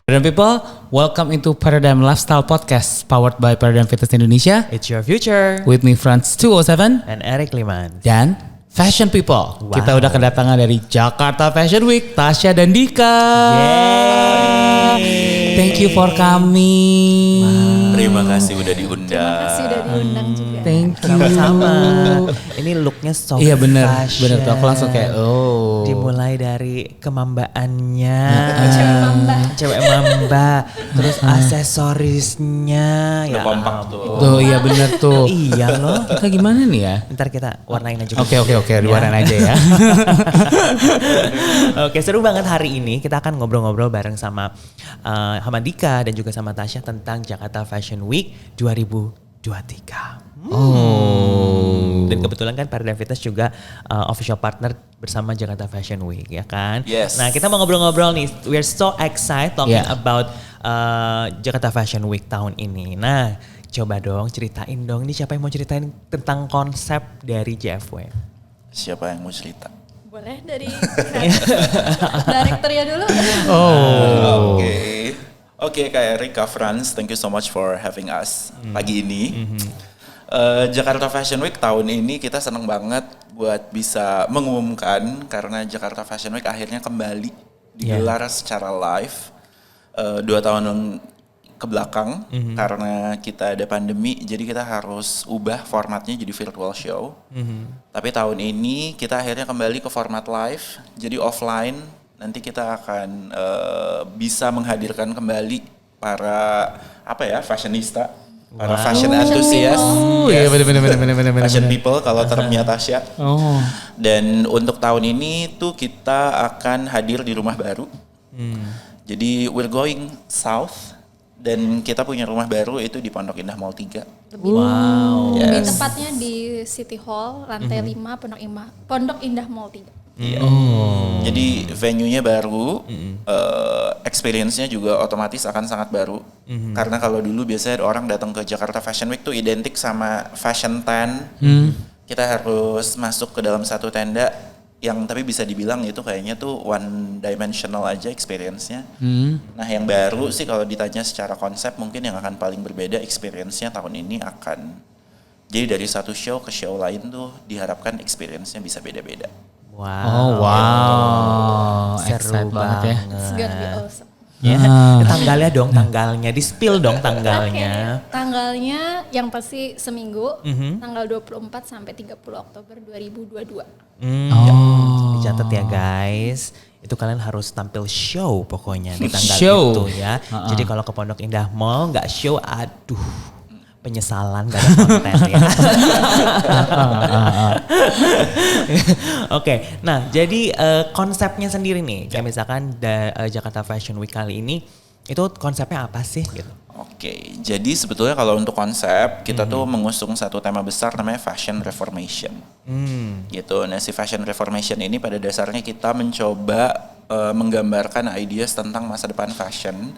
Paradigm people, welcome into Paradigm Lifestyle Podcast powered by Paradigm Fitness Indonesia. It's your future. With me Franz 207 And Eric Liman. dan Fashion People. Wow. Kita udah kedatangan dari Jakarta Fashion Week, Tasya dan Dika. Yeay. Thank you for coming. Terima kasih udah diundang. Terima kasih udah diundang juga. Thank you. Sama-sama. Ini looknya so Iya bener fashion. tuh. Aku langsung kayak Dimulai dari kemambaannya. Cewek mamba. Terus aksesorisnya. Udah kompak tuh. Tuh iya bener tuh. Iya loh. Kita gimana nih ya? Ntar kita warnain aja. Oke, diwarnain aja ya. Oke, seru banget hari ini. Kita akan ngobrol-ngobrol bareng sama Dika dan juga sama Tasya tentang Jakarta Fashion Week 2023. Dan kebetulan kan Paradigm Fitness juga official partner bersama Jakarta Fashion Week, ya kan? Yes. Nah, kita mau ngobrol-ngobrol nih. We're so excited talking Yeah. about Jakarta Fashion Week tahun ini. Nah, coba dong ceritain dong. Ini siapa yang mau ceritain tentang konsep dari JFW? Siapa yang mau cerita? Boleh dari direkturnya dulu. Oke, Kak Eric, Kak Franz, thank you so much for having us pagi ini. Jakarta Fashion Week tahun ini kita senang banget buat bisa mengumumkan karena Jakarta Fashion Week akhirnya kembali digelar secara live 2 tahun ke belakang karena kita ada pandemi, jadi kita harus ubah formatnya jadi virtual show. Tapi tahun ini kita akhirnya kembali ke format live, jadi offline. Nanti kita akan bisa menghadirkan kembali para fashionista, para fashion enthusiast. Iya bener. Fashion people kalau termnya Tasya. Oh. Dan untuk tahun ini tuh kita akan hadir di rumah baru. Jadi we're going south dan kita punya rumah baru itu di Pondok Indah Mall 3. Wow. Lebih tepatnya di City Hall, lantai 5, Pondok Indah Mall 3. Iya. Jadi venue-nya baru, experience-nya juga otomatis akan sangat baru. Karena kalau dulu biasanya orang datang ke Jakarta Fashion Week tuh identik sama fashion tent. Kita harus masuk ke dalam satu tenda yang tapi bisa dibilang itu kayaknya tuh one dimensional aja experience-nya. Nah yang baru sih kalau ditanya secara konsep mungkin yang akan paling berbeda experience-nya tahun ini akan jadi dari satu show ke show lain tuh diharapkan experience-nya bisa beda-beda. Wow. Seru Excited banget ya. It's gonna be awesome. Ya, tanggalnya dong, tanggalnya di spill dong tanggalnya. Oke, tanggalnya yang pasti seminggu, tanggal 24 sampai 30 Oktober 2022. Dicatat ya guys. Itu kalian harus tampil show pokoknya di tanggal Show. itu ya. Jadi kalau ke Pondok Indah Mall nggak show, aduh. Penyesalan gak ada konten ya. Oke, nah jadi konsepnya sendiri nih, kayak misalkan Jakarta Fashion Week kali ini, itu konsepnya apa sih gitu? Oke, jadi sebetulnya kalau untuk konsep kita tuh mengusung satu tema besar namanya Fashion Reformation. Gitu. Nah si Fashion Reformation ini pada dasarnya kita mencoba menggambarkan ideas tentang masa depan fashion.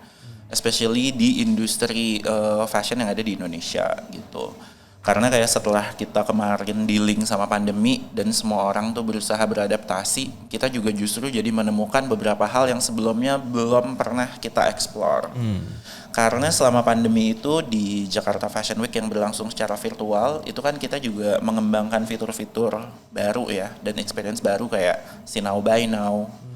Especially di industri fashion yang ada di Indonesia gitu. Karena kayak setelah kita kemarin dealing sama pandemi dan semua orang tuh berusaha beradaptasi, kita juga justru jadi menemukan beberapa hal yang sebelumnya belum pernah kita explore. Karena selama pandemi itu di Jakarta Fashion Week yang berlangsung secara virtual, itu kan kita juga mengembangkan fitur-fitur baru ya dan experience baru kayak See Now Buy Now.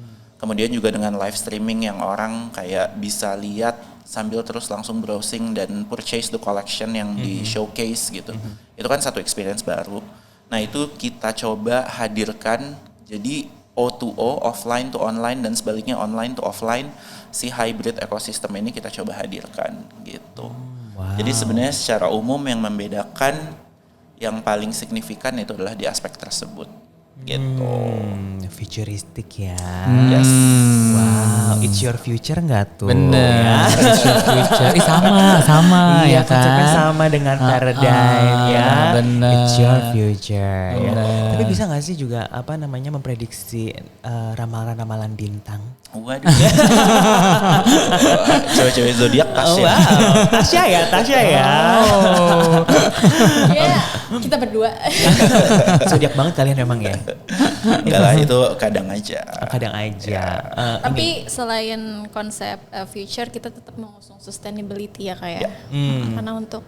Kemudian juga dengan live streaming yang orang kayak bisa lihat sambil terus langsung browsing dan purchase the collection yang di showcase gitu. Itu kan satu experience baru. Nah itu kita coba hadirkan jadi O2O, offline to online dan sebaliknya online to offline. Si hybrid ekosistem ini kita coba hadirkan gitu. Jadi sebenarnya secara umum yang membedakan yang paling signifikan itu adalah di aspek tersebut. Gitu. Futuristik ya. Yes. Wow, it's your future nggak tuh? Bener. It's your future. Sama Iya, ya kan. konsepnya sama dengan Paradigm ya. Bener. It's your future. Ya. Bener. Tapi bisa nggak sih juga memprediksi ramalan-ramalan bintang? Waduh. Cewek-cewek zodiak Tasya. Tasya ya. Ya, kita berdua. Zodiak banget kalian memang ya. Enggak lah, itu kadang aja. Kadang aja. Tapi selain konsep future, kita tetap mengusung sustainability ya kayak. Karena untuk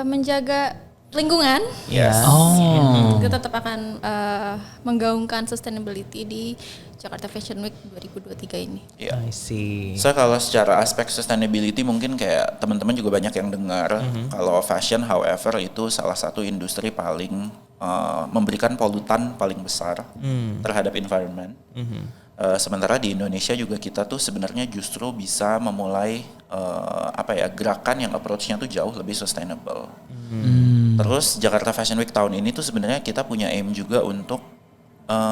menjaga lingkungan, Yes. kita tetap akan menggaungkan sustainability di Jakarta Fashion Week 2023 ini. Iya. I see. So kalau secara aspek sustainability mungkin kayak teman-teman juga banyak yang dengar kalau fashion however itu salah satu industri paling memberikan polutan paling besar terhadap environment. Sementara di Indonesia juga kita tuh sebenarnya justru bisa memulai gerakan yang approach-nya tuh jauh lebih sustainable. Terus Jakarta Fashion Week tahun ini tuh sebenarnya kita punya aim juga untuk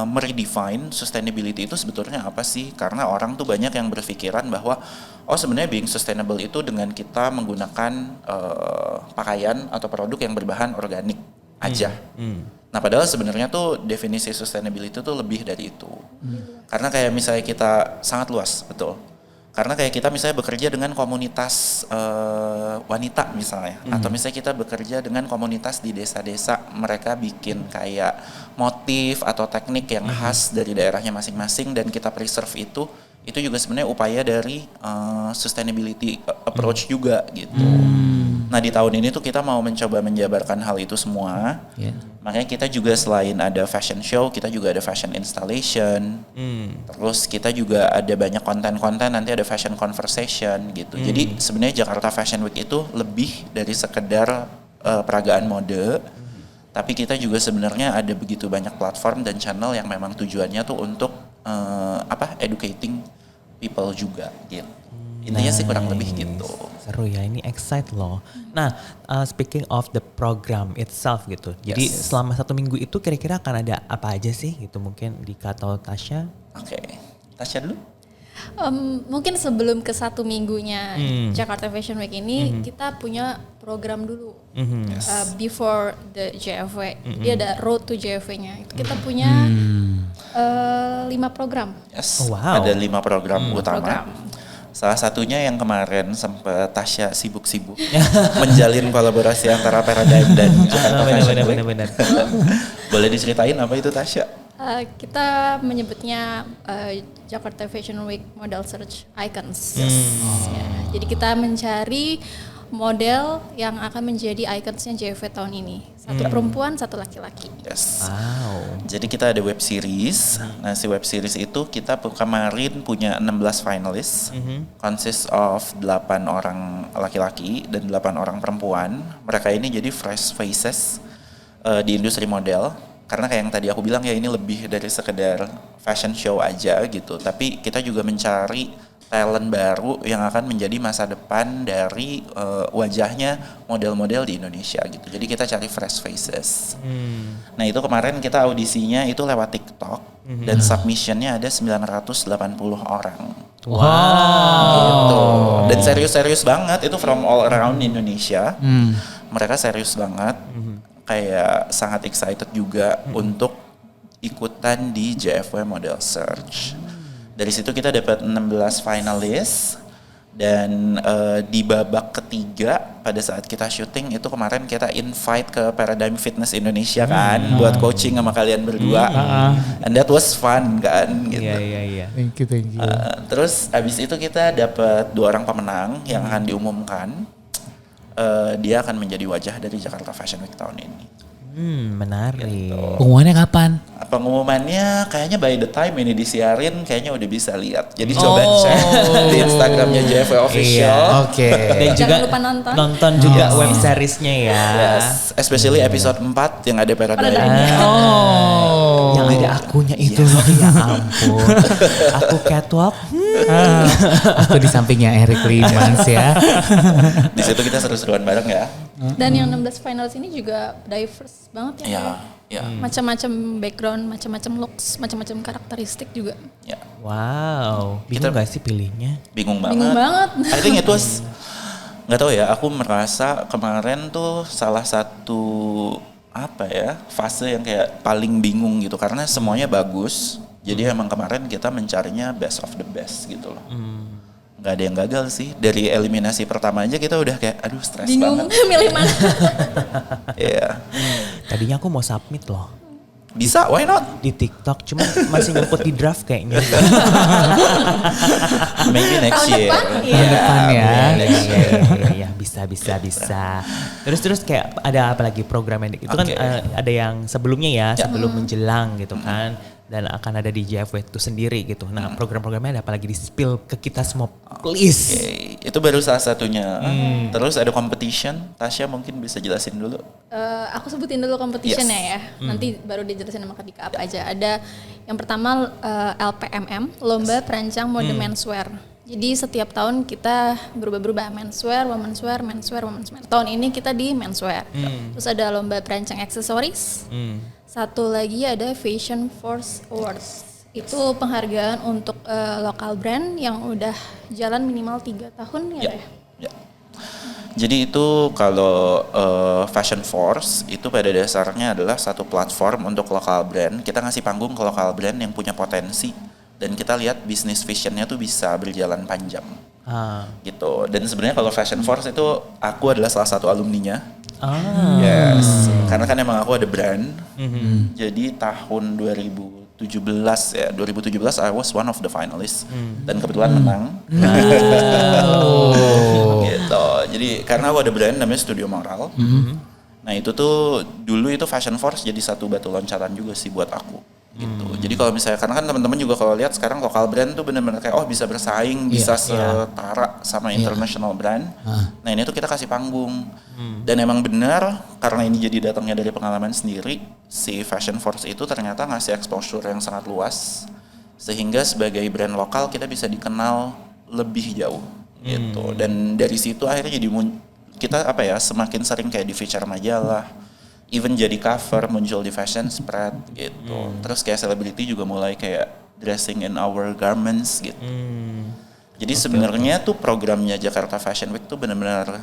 meredefine sustainability itu sebetulnya apa sih? Karena orang tuh banyak yang berpikiran bahwa sebenarnya being sustainable itu dengan kita menggunakan pakaian atau produk yang berbahan organik aja. Nah padahal sebenarnya tuh definisi sustainability itu lebih dari itu. Karena kayak misalnya kita sangat luas, betul. Karena kayak kita misalnya bekerja dengan komunitas wanita misalnya, atau misalnya kita bekerja dengan komunitas di desa-desa, mereka bikin kayak motif atau teknik yang khas dari daerahnya masing-masing dan kita preserve itu juga sebenarnya upaya dari sustainability approach juga gitu. Nah di tahun ini tuh kita mau mencoba menjabarkan hal itu semua. Makanya kita juga selain ada fashion show, kita juga ada fashion installation. Terus kita juga ada banyak konten-konten, nanti ada fashion conversation gitu. Jadi sebenarnya Jakarta Fashion Week itu lebih dari sekedar peragaan mode. Tapi kita juga sebenarnya ada begitu banyak platform dan channel yang memang tujuannya tuh untuk educating people juga gitu. Intinya sih kurang lebih gitu. Seru ya, ini excite loh. Nah, speaking of the program itself gitu. Jadi selama 1 minggu itu kira-kira akan ada apa aja sih gitu, mungkin Dika atau Tasya? Oke. Tasya dulu? Mungkin sebelum ke 1 minggunya Jakarta Fashion Week ini, kita punya program dulu. Before the JFW. Dia ada Road to JFW-nya. Itu kita punya 5 program. Yes. Oh, wow. Ada 5 program utama. Salah satunya yang kemarin sempat Tasya sibuk-sibuk menjalin kolaborasi antara Paradigm dan Jakarta Fashion Week. Benar. Boleh diceritain apa itu Tasya? Kita menyebutnya Jakarta Fashion Week Model Search Icons. Ya, jadi kita mencari model yang akan menjadi iconsnya JFW tahun ini. 1 perempuan, 1 laki-laki. Yes. Wow. Jadi kita ada web series. Nah si web series itu kita kemarin punya 16 finalis. Consist of 8 orang laki-laki dan 8 orang perempuan. Mereka ini jadi fresh faces di industri model. Karena kayak yang tadi aku bilang ya ini lebih dari sekedar fashion show aja gitu. Tapi kita juga mencari talent baru yang akan menjadi masa depan dari wajahnya model-model di Indonesia gitu. Jadi kita cari fresh faces. Nah itu kemarin kita audisinya itu lewat TikTok dan submissionnya ada 980 orang. Gitu. Dan serius-serius banget itu from all around Indonesia. Mereka serius banget. Kayak sangat excited juga untuk ikutan di JFW Model Search. Dari situ kita dapat 16 finalis dan di babak ketiga pada saat kita syuting itu kemarin kita invite ke Paradigm Fitness Indonesia kan buat coaching sama kalian berdua. And that was fun kan gitu. Iya. Thank you. Terus abis itu kita dapat 2 orang pemenang yang akan diumumkan. Dia akan menjadi wajah dari Jakarta Fashion Week tahun ini. Menarik. Pengumumannya kapan? Pengumumannya kayaknya by the time ini disiarin kayaknya udah bisa lihat. Jadi coba cek di Instagramnya JFW Official. Oke. Dan juga Jangan lupa nonton juga web seriesnya ya. Yes, especially episode 4 yang ada Paradigm. Yang ada akunya itu loh, ya ampun. Aku catwalk. Aku di sampingnya Eric Limans ya. Di situ kita seru-seruan bareng ya. Dan yang 16 finals ini juga diverse banget ya. Ya. Macam-macam background, macam-macam looks, macam-macam karakteristik juga. Ya. Wow. Bingung gak sih pilihnya? Bingung banget. Bingung banget. I think it was nggak tahu ya. Aku merasa kemarin tuh salah satu fase yang kayak paling bingung gitu karena semuanya bagus. Jadi emang kemarin kita mencarinya best of the best gitu loh. Gak ada yang gagal sih. Dari eliminasi pertama aja kita udah kayak aduh stres Bingung banget. milih mana. Iya. Tadinya aku mau submit loh. Bisa, why not? Di TikTok, cuma masih nyemput di draft kayaknya. Maybe next Tahun year. depan, iya. Tahun depan ya. Iya, bisa. Terus kayak ada apa lagi program yang itu kan Oke. ada yang sebelumnya ya, Ya. sebelum menjelang gitu kan. Dan akan ada di JFW itu sendiri gitu. Nah program-programnya ada apa lagi di spill ke kita semua please. Oke, itu baru salah satunya. Terus ada competition. Tasya mungkin bisa jelasin dulu. Aku sebutin dulu competitionnya Yes. ya. Nanti baru dijelasin sama Kak Dika apa aja. Ada yang pertama LPMM, Lomba Perancang Mode Menswear. Jadi setiap tahun kita berubah-berubah, menswear, womenswear, menswear, womenswear. Tahun ini kita di menswear. Terus ada lomba perancang aksesoris. Satu lagi ada Fashion Force Awards. Itu penghargaan untuk lokal brand yang udah jalan minimal 3 tahun ya. Ya. Jadi itu kalau Fashion Force itu pada dasarnya adalah satu platform untuk lokal brand. Kita ngasih panggung ke lokal brand yang punya potensi dan kita lihat bisnis fashionnya tuh bisa berjalan panjang. Gitu. Dan sebenarnya kalau Fashion Force itu aku adalah salah satu alumninya. Yes. Karena kan emang aku ada brand. Jadi tahun 2017 I was one of the finalists dan kebetulan menang. Gitu. Jadi karena aku ada brand namanya Studio Moral. Nah itu tuh dulu itu Fashion Force jadi satu batu loncatan juga sih buat aku. Gitu. Jadi kalau misalnya karena kan teman-teman juga kalau lihat sekarang lokal brand tuh benar-benar kayak bisa bersaing, bisa setara sama international brand. Nah ini tuh kita kasih panggung. Dan emang benar karena ini jadi datangnya dari pengalaman sendiri, si Fashion Force itu ternyata ngasih exposure yang sangat luas sehingga sebagai brand lokal kita bisa dikenal lebih jauh gitu. Dan dari situ akhirnya jadi kita semakin sering kayak di feature majalah, even jadi cover muncul di fashion spread gitu. Terus kayak selebriti juga mulai kayak dressing in our garments gitu. Jadi sebenarnya tuh programnya Jakarta Fashion Week tuh benar-benar